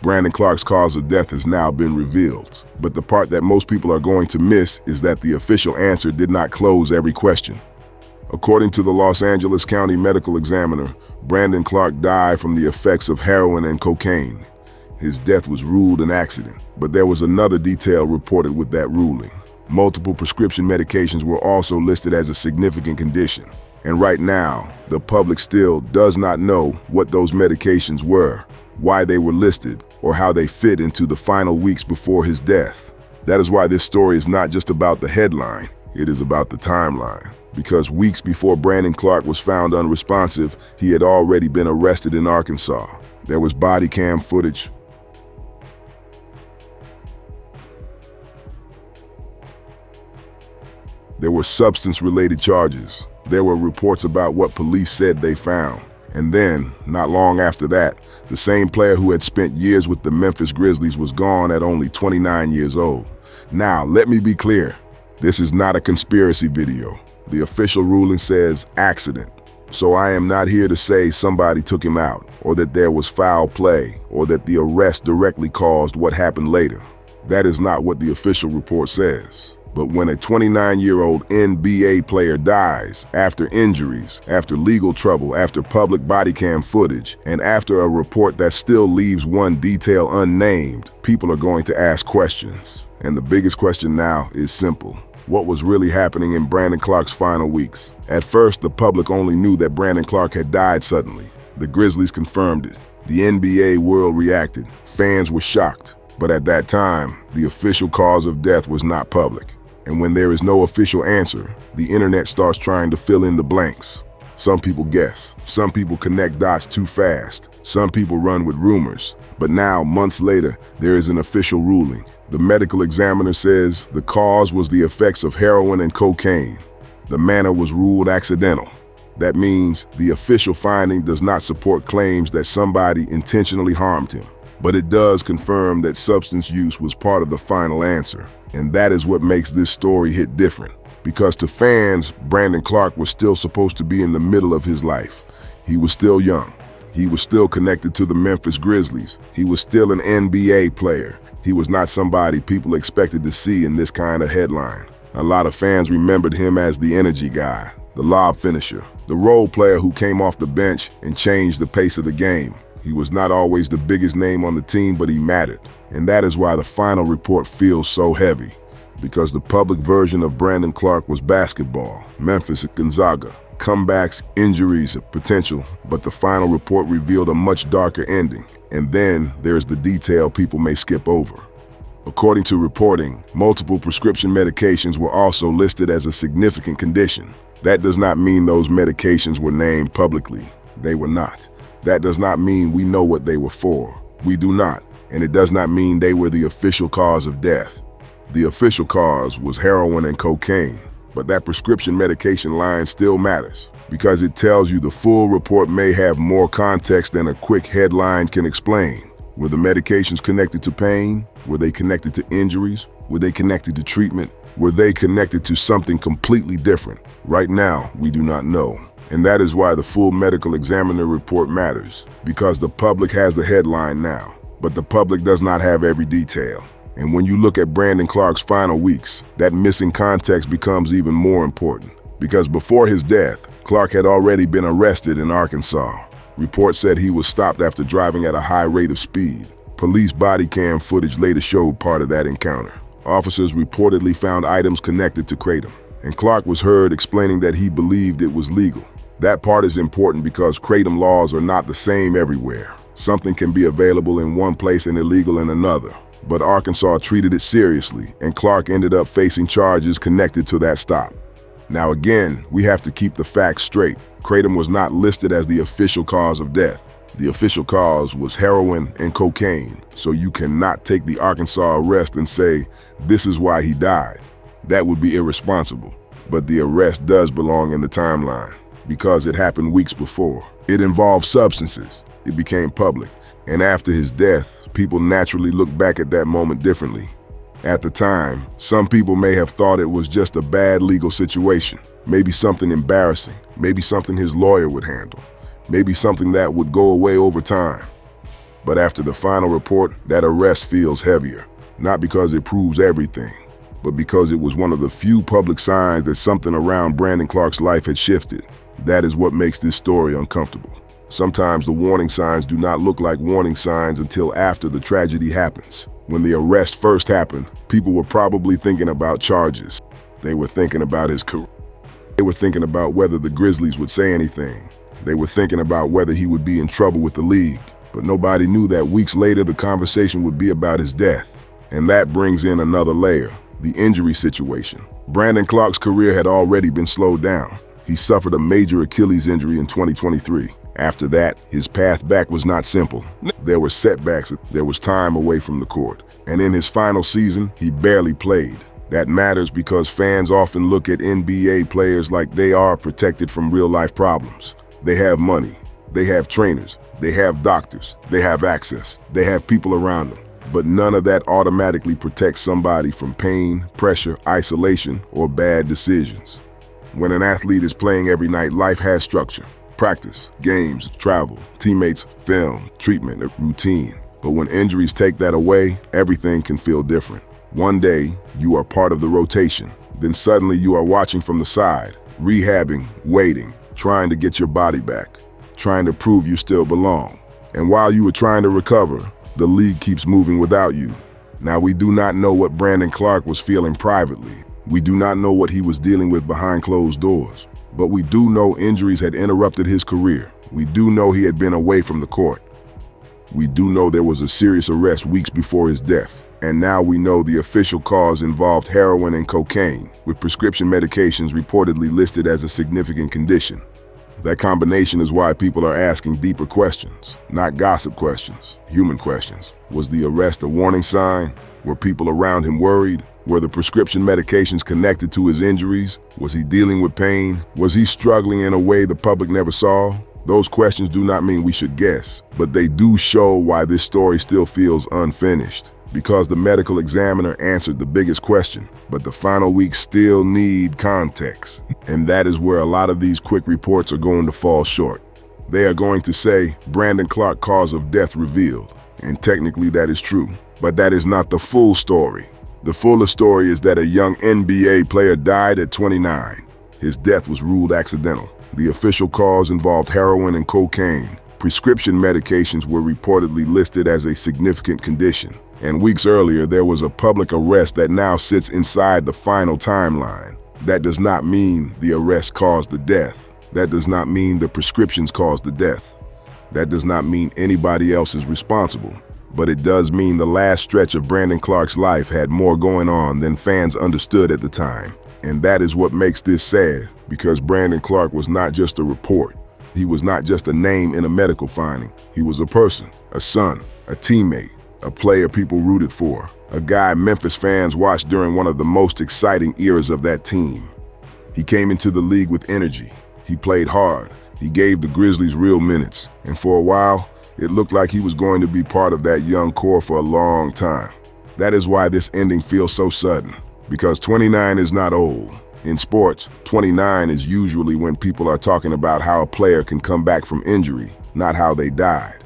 Brandon Clarke's cause of death has now been revealed. But the part that most people are going to miss is that the official answer did not close every question. According to the Los Angeles County Medical Examiner, Brandon Clarke died from the effects of heroin and cocaine. His death was ruled an accident, but there was another detail reported with that ruling. Multiple prescription medications were also listed as a significant condition. And right now, the public still does not know what those medications were, why they were listed, or how they fit into the final weeks before his death. That is why this story is not just about the headline, it is about the timeline. Because weeks before Brandon Clarke was found unresponsive, he had already been arrested in Arkansas. There was body cam footage. There were substance-related charges. There were reports about what police said they found. And then, not long after that, the same player who had spent years with the Memphis Grizzlies was gone at only 29 years old. Now, let me be clear. This is not a conspiracy video. The official ruling says accident. So I am not here to say somebody took him out, or that there was foul play, or that the arrest directly caused what happened later. That is not what the official report says. But when a 29-year-old NBA player dies, after injuries, after legal trouble, after public body cam footage, and after a report that still leaves one detail unnamed, people are going to ask questions. And the biggest question now is simple. What was really happening in Brandon Clarke's final weeks? At first, the public only knew that Brandon Clarke had died suddenly. The Grizzlies confirmed it. The NBA world reacted. Fans were shocked. But at that time, the official cause of death was not public. And when there is no official answer, the internet starts trying to fill in the blanks. Some people guess. Some people connect dots too fast. Some people run with rumors. But now, months later, there is an official ruling. The medical examiner says the cause was the effects of heroin and cocaine. The manner was ruled accidental. That means the official finding does not support claims that somebody intentionally harmed him. But it does confirm that substance use was part of the final answer. And that is what makes this story hit different. Because to fans, Brandon Clarke was still supposed to be in the middle of his life. He was still young. He was still connected to the Memphis Grizzlies. He was still an NBA player. He was not somebody people expected to see in this kind of headline. A lot of fans remembered him as the energy guy, the lob finisher, the role player who came off the bench and changed the pace of the game. He was not always the biggest name on the team, but he mattered. And that is why the final report feels so heavy. Because the public version of Brandon Clarke was basketball, Memphis, Gonzaga, comebacks, injuries, potential. But the final report revealed a much darker ending. And then there's the detail people may skip over. According to reporting, multiple prescription medications were also listed as a significant condition. That does not mean those medications were named publicly. They were not. That does not mean we know what they were for. We do not. And it does not mean they were the official cause of death. The official cause was heroin and cocaine, but that prescription medication line still matters because it tells you the full report may have more context than a quick headline can explain. Were the medications connected to pain? Were they connected to injuries? Were they connected to treatment? Were they connected to something completely different? Right now, we do not know. And that is why the full medical examiner report matters, because the public has the headline now. But the public does not have every detail. And when you look at Brandon Clarke's final weeks, that missing context becomes even more important. Because before his death, Clarke had already been arrested in Arkansas. Reports said he was stopped after driving at a high rate of speed. Police body cam footage later showed part of that encounter. Officers reportedly found items connected to kratom. And Clarke was heard explaining that he believed it was legal. That part is important because kratom laws are not the same everywhere. Something can be available in one place and illegal in another. But Arkansas treated it seriously, and Clarke ended up facing charges connected to that stop. Now again, we have to keep the facts straight. Kratom was not listed as the official cause of death. The official cause was heroin and cocaine, so you cannot take the Arkansas arrest and say, this is why he died. That would be irresponsible. But the arrest does belong in the timeline, because it happened weeks before. It involved substances. It became public. And after his death, people naturally look back at that moment differently. At the time, some people may have thought it was just a bad legal situation, maybe something embarrassing, maybe something his lawyer would handle, maybe something that would go away over time. But after the final report, that arrest feels heavier. Not because it proves everything, but because it was one of the few public signs that something around Brandon Clarke's life had shifted. That is what makes this story uncomfortable. Sometimes the warning signs do not look like warning signs until after the tragedy happens. When the arrest first happened, people were probably thinking about charges. They were thinking about his career. They were thinking about whether the Grizzlies would say anything. They were thinking about whether he would be in trouble with the league. But nobody knew that weeks later the conversation would be about his death. And that brings in another layer, the injury situation. Brandon Clarke's career had already been slowed down. He suffered a major Achilles injury in 2023. After that, his path back was not simple. There were setbacks, there was time away from the court. And in his final season, he barely played. That matters because fans often look at NBA players like they are protected from real-life problems. They have money, they have trainers, they have doctors, they have access, they have people around them. But none of that automatically protects somebody from pain, pressure, isolation, or bad decisions. When an athlete is playing every night, life has structure. Practice, games, travel, teammates, film, treatment, routine. But when injuries take that away, everything can feel different. One day, you are part of the rotation. Then suddenly you are watching from the side, rehabbing, waiting, trying to get your body back, trying to prove you still belong. And while you were trying to recover, the league keeps moving without you. Now, we do not know what Brandon Clarke was feeling privately. We do not know what he was dealing with behind closed doors. But we do know injuries had interrupted his career. We do know he had been away from the court. We do know there was a serious arrest weeks before his death. And now we know the official cause involved heroin and cocaine, with prescription medications reportedly listed as a significant condition. That combination is why people are asking deeper questions, not gossip questions, human questions. Was the arrest a warning sign? Were people around him worried? Were the prescription medications connected to his injuries? Was he dealing with pain? Was he struggling in a way the public never saw? Those questions do not mean we should guess, but they do show why this story still feels unfinished. Because the medical examiner answered the biggest question, but the final weeks still need context. And that is where a lot of these quick reports are going to fall short. They are going to say, Brandon Clarke cause of death revealed. And technically that is true, but that is not the full story. The fuller story is that a young NBA player died at 29. His death was ruled accidental. The official cause involved heroin and cocaine. Prescription medications were reportedly listed as a significant condition. And weeks earlier, there was a public arrest that now sits inside the final timeline. That does not mean the arrest caused the death. That does not mean the prescriptions caused the death. That does not mean anybody else is responsible. But it does mean the last stretch of Brandon Clarke's life had more going on than fans understood at the time. And that is what makes this sad, because Brandon Clarke was not just a report. He was not just a name in a medical finding. He was a person, a son, a teammate, a player people rooted for, a guy Memphis fans watched during one of the most exciting eras of that team. He came into the league with energy. He played hard. He gave the Grizzlies real minutes. And for a while, it looked like he was going to be part of that young core for a long time. That is why this ending feels so sudden, because 29 is not old. In sports, 29 is usually when people are talking about how a player can come back from injury, not how they died.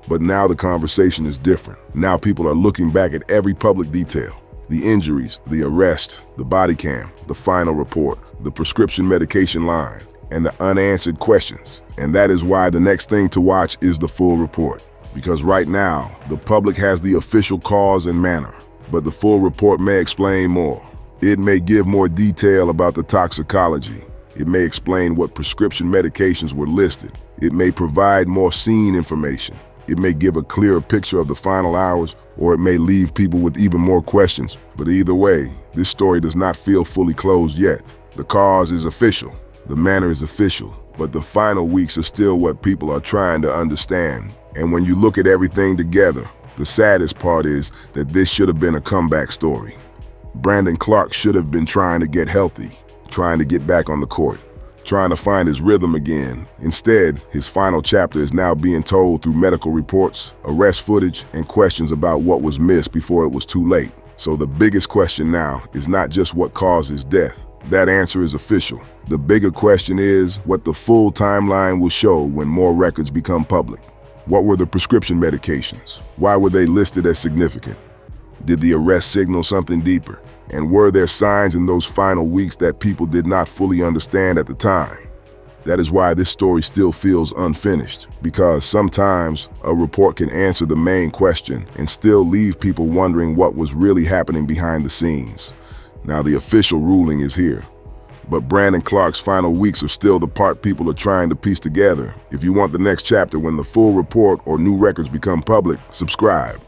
But now the conversation is different. Now people are looking back at every public detail. The injuries, the arrest, the body cam, the final report, the prescription medication line, and the unanswered questions. And that is why the next thing to watch is the full report. Because right now, the public has the official cause and manner, but the full report may explain more. It may give more detail about the toxicology. It may explain what prescription medications were listed. It may provide more scene information. It may give a clearer picture of the final hours, or it may leave people with even more questions. But either way, this story does not feel fully closed yet. The cause is official. The manner is official. But the final weeks are still what people are trying to understand. And when you look at everything together, the saddest part is that this should have been a comeback story. Brandon Clarke should have been trying to get healthy, trying to get back on the court, trying to find his rhythm again. Instead, his final chapter is now being told through medical reports, arrest footage, and questions about what was missed before it was too late. So the biggest question now is not just what caused his death. That answer is official. The bigger question is what the full timeline will show when more records become public. What were the prescription medications? Why were they listed as significant? Did the arrest signal something deeper? And were there signs in those final weeks that people did not fully understand at the time? That is why this story still feels unfinished, because sometimes a report can answer the main question and still leave people wondering what was really happening behind the scenes. Now the official ruling is here, but Brandon Clarke's final weeks are still the part people are trying to piece together. If you want the next chapter when the full report or new records become public, subscribe.